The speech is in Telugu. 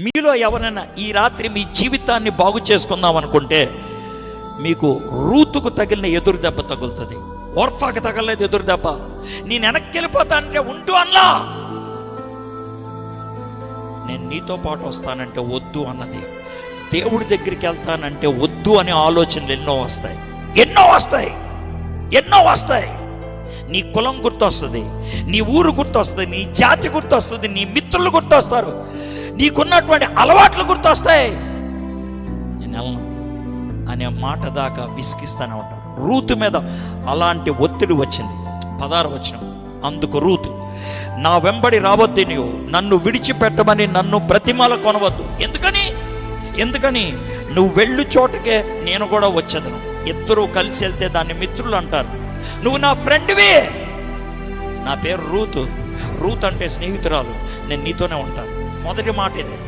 మీలో ఎవరైనా ఈ రాత్రి మీ జీవితాన్ని బాగు చేసుకుందాం అనుకుంటే మీకు రూతుకు తగిలిన ఎదురు దెబ్బ తగులుతుంది. ఓర్ఫాకి తగలలేదు ఎదురు దెబ్బ. నేను వెనక్కి వెళ్ళిపోతానంటే ఉండు అన్నా, నేను నీతో పాటు వస్తానంటే వద్దు అన్నది. దేవుడి దగ్గరికి వెళ్తానంటే వద్దు అనే ఆలోచనలు ఎన్నో వస్తాయి. నీ కులం గుర్తొస్తుంది, నీ ఊరు గుర్తొస్తుంది, నీ జాతి గుర్తొస్తుంది, నీ మిత్రులు గుర్తొస్తారు, నీకున్నటువంటి అలవాట్లు గుర్తొస్తాయి. నేను వెళ్ళను అనే మాట దాకా విసిగిస్తూనే ఉంటారు. రూతు మీద అలాంటి ఒత్తిడి వచ్చింది. 16వ వచనం, అందుకు రూతు, నా వెంబడి రావద్దు, నీవు నన్ను విడిచిపెట్టమని నన్ను బ్రతిమాల కొనవద్దు. ఎందుకని నువ్వు వెళ్ళు చోటకే నేను కూడా వచ్చేదను. ఇద్దరు కలిసి వెళ్తే దాన్ని మిత్రులు అంటారు. నువ్వు నా ఫ్రెండ్వి, నా పేరు రూత్ అంటే స్నేహితురాలు, నేను నీతోనే ఉంటాను. మొదటి మాట ఇదే.